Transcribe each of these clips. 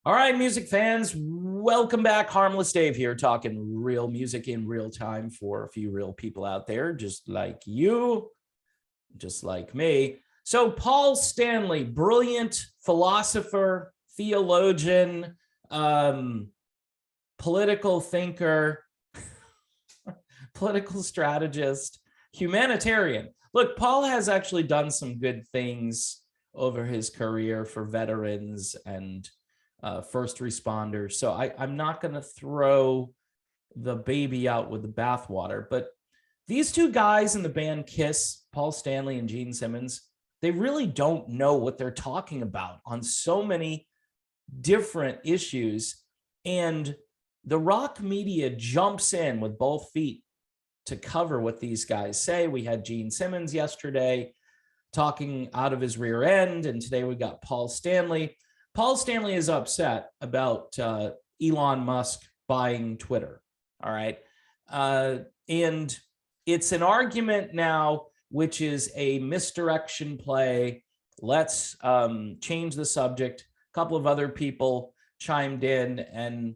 All right, music fans, welcome back. Harmless Dave here, talking real music in real time for a few real people out there, just like you, just like me. So Paul Stanley, brilliant philosopher, theologian, political thinker, political strategist, humanitarian. Look, Paul has actually done some good things over his career for veterans and first responders. So I'm not going to throw the baby out with the bathwater, but these two guys in the band Kiss, Paul Stanley and Gene Simmons, they really don't know what they're talking about on so many different issues. And the rock media jumps in with both feet to cover what these guys say. We had Gene Simmons yesterday talking out of his rear end, and today we got Paul Stanley. Paul Stanley is upset about Elon Musk buying Twitter. All right. And it's an argument now, which is a misdirection play. Let's change the subject. A couple of other people chimed in and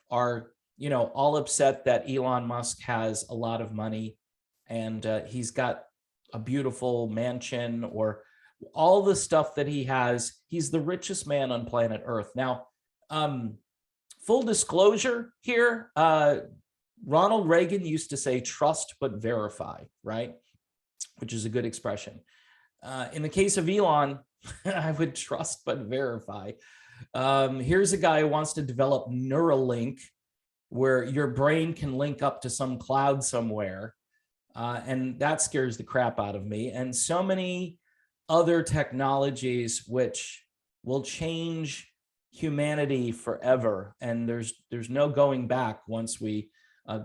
are, all upset that Elon Musk has a lot of money and he's got a beautiful mansion or all the stuff that he has. He's the richest man on planet Earth. Now, full disclosure here, Ronald Reagan used to say, trust but verify, right? Which is a good expression. In the case of Elon, I would trust but verify. Here's a guy who wants to develop Neuralink, where your brain can link up to some cloud somewhere. And that scares the crap out of me. And so many other technologies which will change humanity forever. And there's no going back once we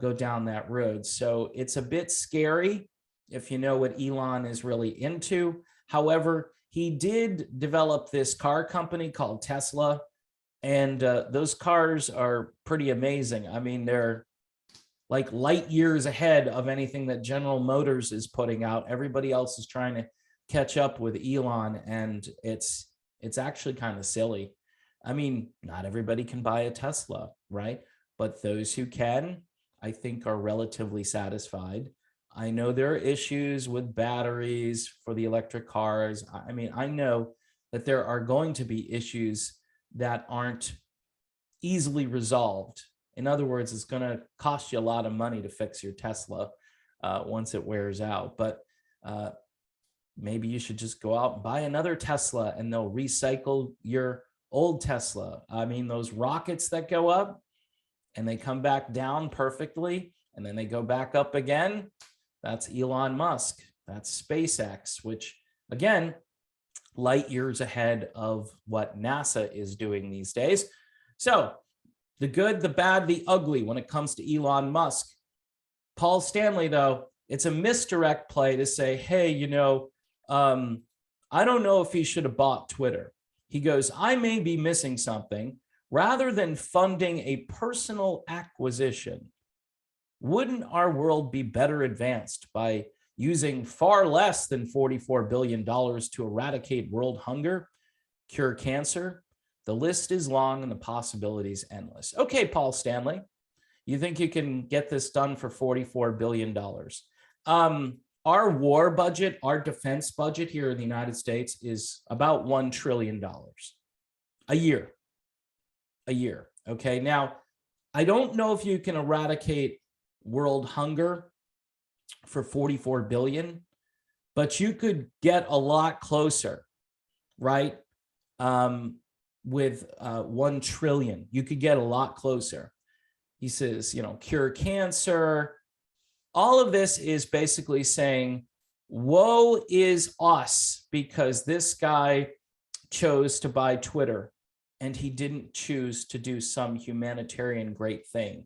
go down that road. So it's a bit scary if you know what Elon is really into. However, he did develop this car company called Tesla. And those cars are pretty amazing. I mean, they're like light years ahead of anything that General Motors is putting out. Everybody else is trying to catch up with Elon, and it's actually kind of silly. I mean, not everybody can buy a Tesla, right? But those who can, I think, are relatively satisfied. I know there are issues with batteries for the electric cars. I mean, I know that there are going to be issues that aren't easily resolved. In other words, it's going to cost you a lot of money to fix your Tesla once it wears out. But maybe you should just go out and buy another Tesla and they'll recycle your old Tesla. I mean, those rockets that go up and they come back down perfectly and then they go back up again. That's Elon Musk. That's SpaceX, which again, light years ahead of what NASA is doing these days. So the good, the bad, the ugly when it comes to Elon Musk. Paul Stanley, though, it's a misdirect play to say, hey, I don't know if he should have bought Twitter. He goes, I may be missing something. Rather than funding a personal acquisition, wouldn't our world be better advanced by using far less than $44 billion to eradicate world hunger, cure cancer? The list is long and the possibilities endless. Okay, Paul Stanley, you think you can get this done for $44 billion? Our war budget, our defense budget here in the United States is about $1 trillion a year. Okay, now, I don't know if you can eradicate world hunger for $44 billion, but you could get a lot closer, right? With 1 trillion, you could get a lot closer. He says, cure cancer. All of this is basically saying, woe is us, because this guy chose to buy Twitter and he didn't choose to do some humanitarian great thing.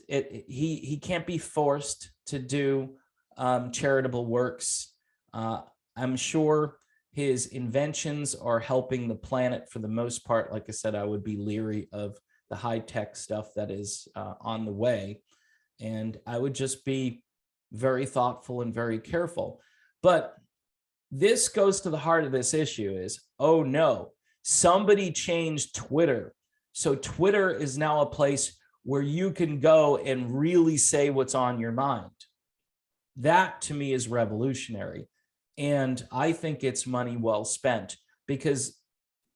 He can't be forced to do charitable works. I'm sure his inventions are helping the planet for the most part. Like I said, I would be leery of the high-tech stuff that is on the way. And I would just be very thoughtful and very careful. But this goes to the heart of this issue is, oh no, Somebody changed Twitter. So Twitter is now a place where you can go and really say what's on your mind. That to me is revolutionary. And I think it's money well spent, because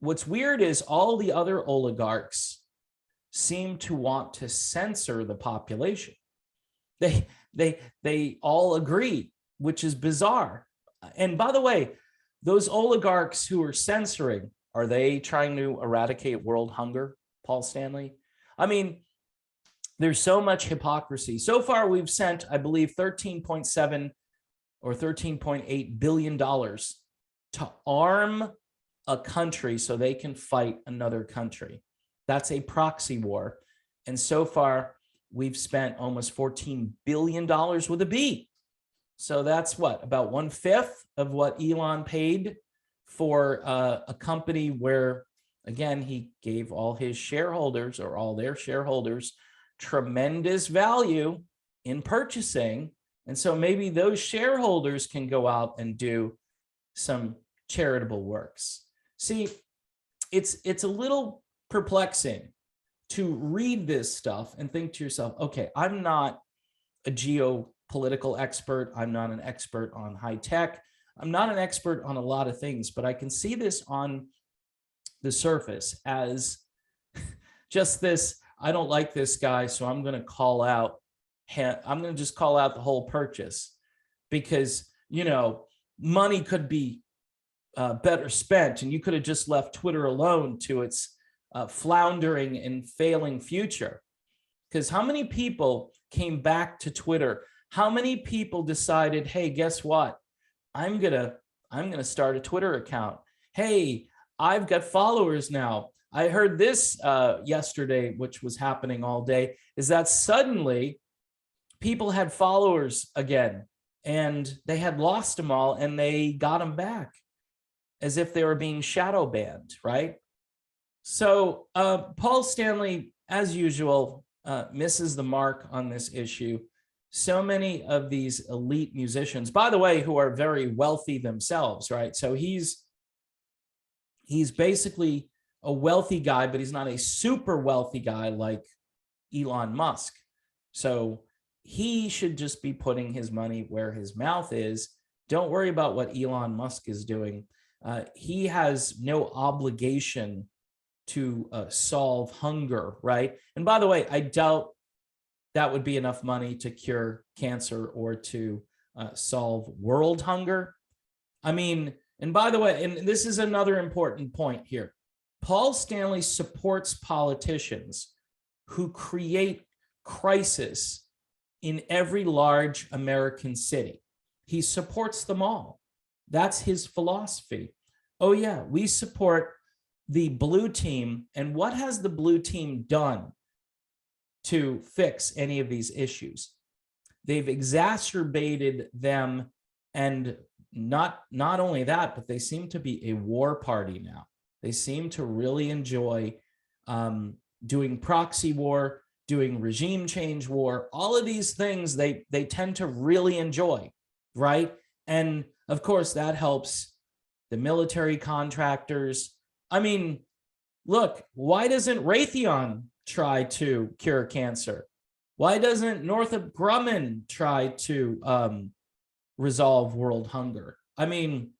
what's weird is all the other oligarchs seem to want to censor the population. They all agree, which is bizarre. And by the way, those oligarchs who are censoring, are they trying to eradicate world hunger, Paul Stanley? I mean, there's so much hypocrisy. So far, we've sent, I believe, 13.7 or $13.8 billion to arm a country so they can fight another country. That's a proxy war. And so far, we've spent almost $14 billion with a B. So that's what, about 1/5 of what Elon paid for a company where, again, he gave all his shareholders, or all their shareholders, tremendous value in purchasing. And so maybe those shareholders can go out and do some charitable works. See, it's a little perplexing to read this stuff and think to yourself, okay, I'm not a geopolitical expert. I'm not an expert on high tech. I'm not an expert on a lot of things, but I can see this on the surface as just this, I don't like this guy, so I'm going to call out, I'm going to just call out the whole purchase, because, you know, money could be better spent, and you could have just left Twitter alone to its floundering and failing future. Because how many people came back to Twitter? How many people decided, hey, guess what? I'm gonna start a Twitter account. Hey, I've got followers now. I heard this yesterday, which was happening all day, is that suddenly people had followers again, and they had lost them all, and they got them back as if they were being shadow banned, right? So Paul Stanley, as usual, misses the mark on this issue. So many of these elite musicians, by the way, who are very wealthy themselves, right? So he's basically a wealthy guy, but he's not a super wealthy guy like Elon Musk. So he should just be putting his money where his mouth is. Don't worry about what Elon Musk is doing. He has no obligation to solve hunger, right? And by the way, I doubt that would be enough money to cure cancer or to solve world hunger. I mean, and by the way, and this is another important point here, Paul Stanley supports politicians who create crisis in every large American city. He supports them all. That's his philosophy. Oh yeah, we support the blue team. And what has the blue team done to fix any of these issues? They've exacerbated them, and not only that, but they seem to be a war party now. They seem to really enjoy doing proxy war, doing regime change war, all of these things they tend to really enjoy, right? And of course, that helps the military contractors. I mean, look, why doesn't Raytheon try to cure cancer? Why doesn't Northrop Grumman try to resolve world hunger? I mean,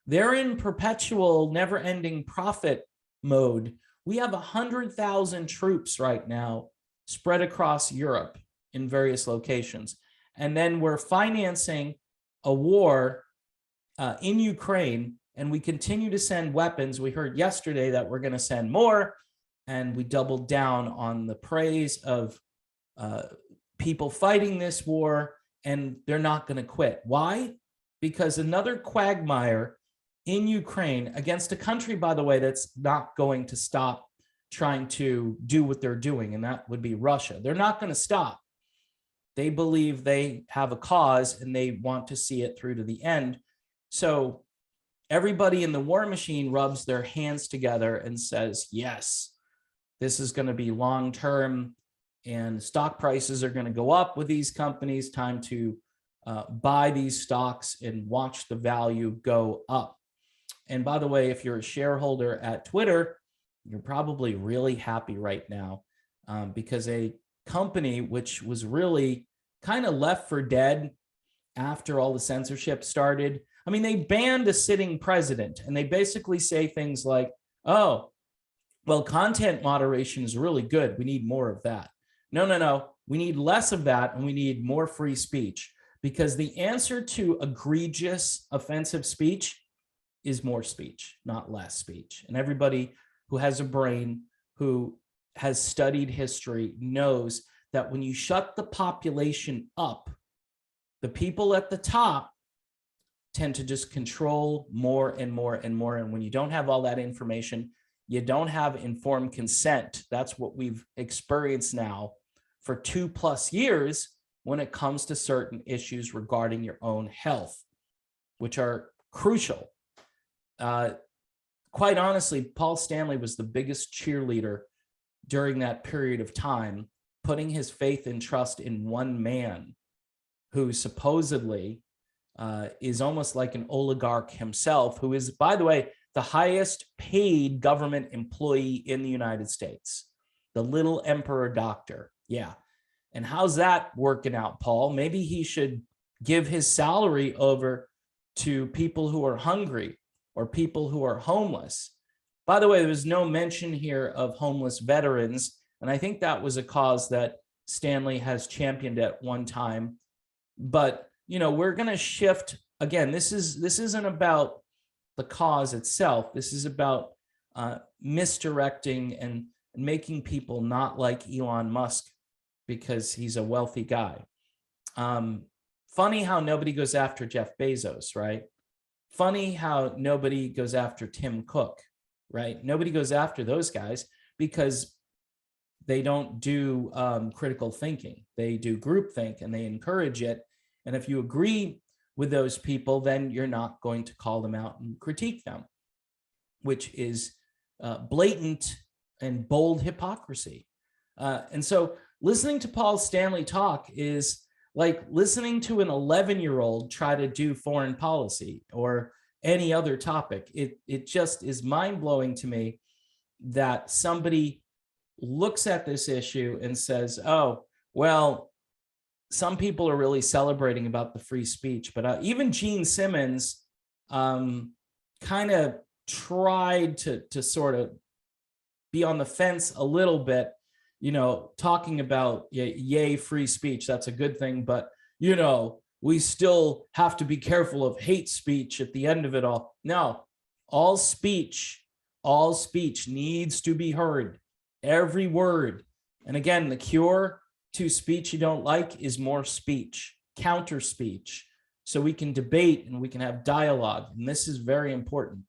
they're in perpetual, never-ending profit mode. We have 100,000 troops right now spread across Europe in various locations. And then we're financing a war in Ukraine, and we continue to send weapons. We heard yesterday that we're going to send more, and we doubled down on the praise of people fighting this war, and they're not going to quit. Why? Because another quagmire in Ukraine, against a country, by the way, that's not going to stop trying to do what they're doing, and that would be Russia. They're not going to stop. They believe they have a cause, and they want to see it through to the end. So everybody in the war machine rubs their hands together and says, yes, this is going to be long-term, and stock prices are going to go up with these companies. Time to buy these stocks and watch the value go up. And by the way, if you're a shareholder at Twitter, you're probably really happy right now, because a company which was really kind of left for dead after all the censorship started. I mean, they banned a sitting president, and they basically say things like, oh, well, content moderation is really good. We need more of that. No, no, no. We need less of that, and we need more free speech, because the answer to egregious offensive speech is more speech, not less speech. And everybody who has a brain, who has studied history, knows that when you shut the population up, the people at the top tend to just control more and more and more. And when you don't have all that information, you don't have informed consent. That's what we've experienced now for 2+ years when it comes to certain issues regarding your own health, which are crucial. Quite honestly, Paul Stanley was the biggest cheerleader during that period of time, putting his faith and trust in one man who supposedly is almost like an oligarch himself, who is, by the way, the highest paid government employee in the United States, the little emperor doctor. Yeah. And how's that working out, Paul? Maybe he should give his salary over to people who are hungry or people who are homeless. By the way, there was no mention here of homeless veterans. And I think that was a cause that Stanley has championed at one time. But, you know, we're going to shift. Again, this isn't about the cause itself. This is about misdirecting and making people not like Elon Musk because he's a wealthy guy. Funny how nobody goes after Jeff Bezos, right? Funny how nobody goes after Tim Cook, right? Nobody goes after those guys because they don't do critical thinking. They do groupthink and they encourage it. And if you agree with those people, then you're not going to call them out and critique them, which is blatant and bold hypocrisy. And so listening to Paul Stanley talk is like listening to an 11-year-old try to do foreign policy or any other topic. It just is mind-blowing to me that somebody looks at this issue and says, oh, well, some people are really celebrating about the free speech, but even Gene Simmons kind of tried to sort of be on the fence a little bit, you know, talking about, yay, free speech, that's a good thing, but, you know, we still have to be careful of hate speech at the end of it all. No, all speech needs to be heard, every word. And again, the cure to speech you don't like is more speech, counter speech, so we can debate and we can have dialogue. And this is very important.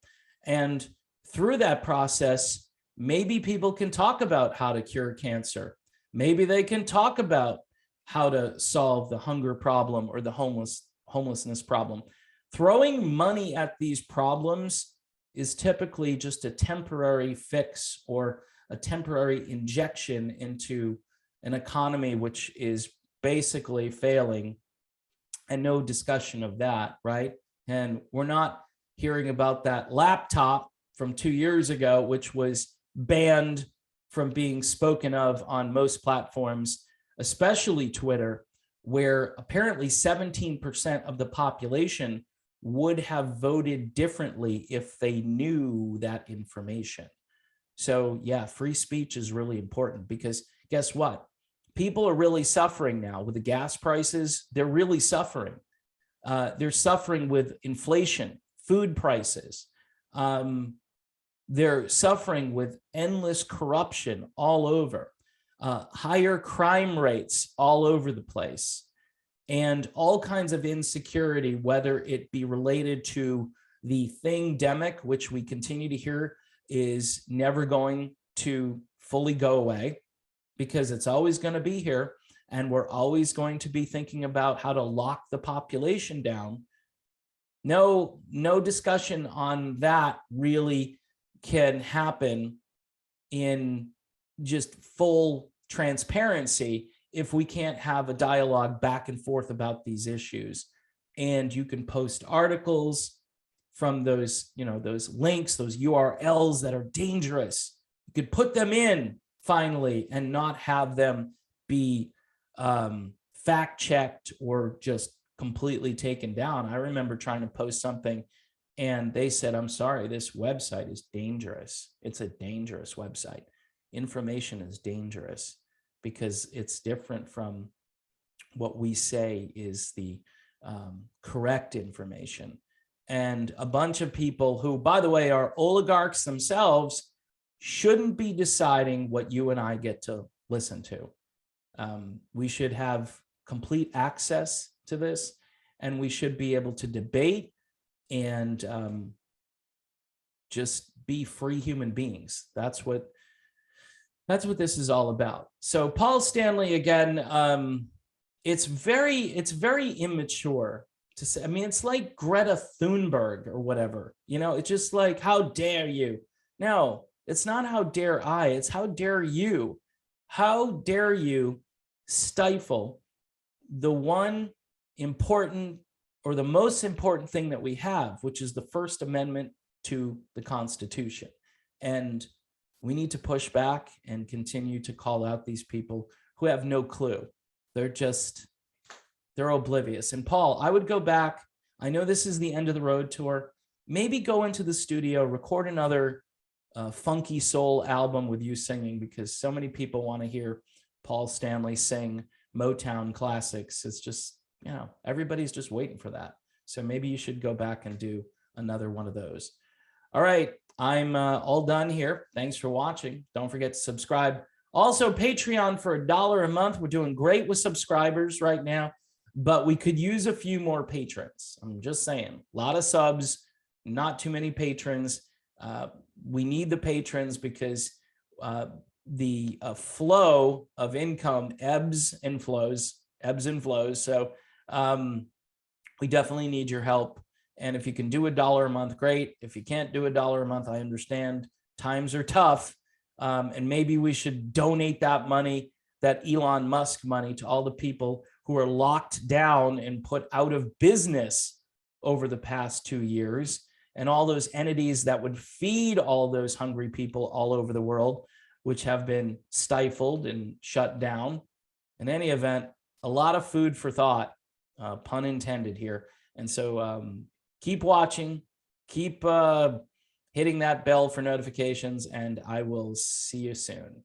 And through that process, maybe people can talk about how to cure cancer. Maybe they can talk about how to solve the hunger problem or the homelessness problem. Throwing money at these problems is typically just a temporary fix or a temporary injection into an economy which is basically failing, and no discussion of that, right? And we're not hearing about that laptop from 2 years ago, which was banned from being spoken of on most platforms, especially Twitter, where apparently 17% of the population would have voted differently if they knew that information. So yeah, free speech is really important because guess what? People are really suffering now with the gas prices. They're really suffering. They're suffering with inflation, food prices. They're suffering with endless corruption all over, higher crime rates all over the place, and all kinds of insecurity, whether it be related to the thing-demic, which we continue to hear is never going to fully go away, because it's always going to be here, and we're always going to be thinking about how to lock the population down. No discussion on that really can happen in just full transparency if we can't have a dialogue back and forth about these issues. And you can post articles from those, those links, those URLs that are dangerous. You could put them in finally and not have them be fact checked or just completely taken down. I remember trying to post something and they said, I'm sorry, this website is dangerous. It's a dangerous website. Information is dangerous because it's different from what we say is the correct information. And a bunch of people who, by the way, are oligarchs themselves, shouldn't be deciding what you and I get to listen to. We should have complete access to this, and we should be able to debate and just be free human beings. That's what this is all about. So Paul Stanley, again, it's very immature to say. I mean, it's like Greta Thunberg or whatever, it's just like, how dare you? No, it's not how dare I, it's how dare you? How dare you stifle the one important or the most important thing that we have, which is the First Amendment to the Constitution. And we need to push back and continue to call out these people who have no clue. They're oblivious. And Paul, I would go back. I know this is the End of the Road tour. Maybe go into the studio, record another funky soul album with you singing, because so many people want to hear Paul Stanley sing Motown classics. It's just, everybody's just waiting for that. So maybe you should go back and do another one of those. All right, I'm all done here. Thanks for watching. Don't forget to subscribe. Also, Patreon for $1 a month. We're doing great with subscribers right now, but we could use a few more patrons. I'm just saying, a lot of subs, not too many patrons. We need the patrons because the flow of income ebbs and flows. So we definitely need your help. And if you can do $1 a month, great. If you can't do $1 a month, I understand. Times are tough. And maybe we should donate that money, that Elon Musk money, to all the people who are locked down and put out of business over the past 2 years, and all those entities that would feed all those hungry people all over the world, which have been stifled and shut down. In any event, a lot of food for thought, pun intended here. And so keep watching, keep hitting that bell for notifications, and I will see you soon.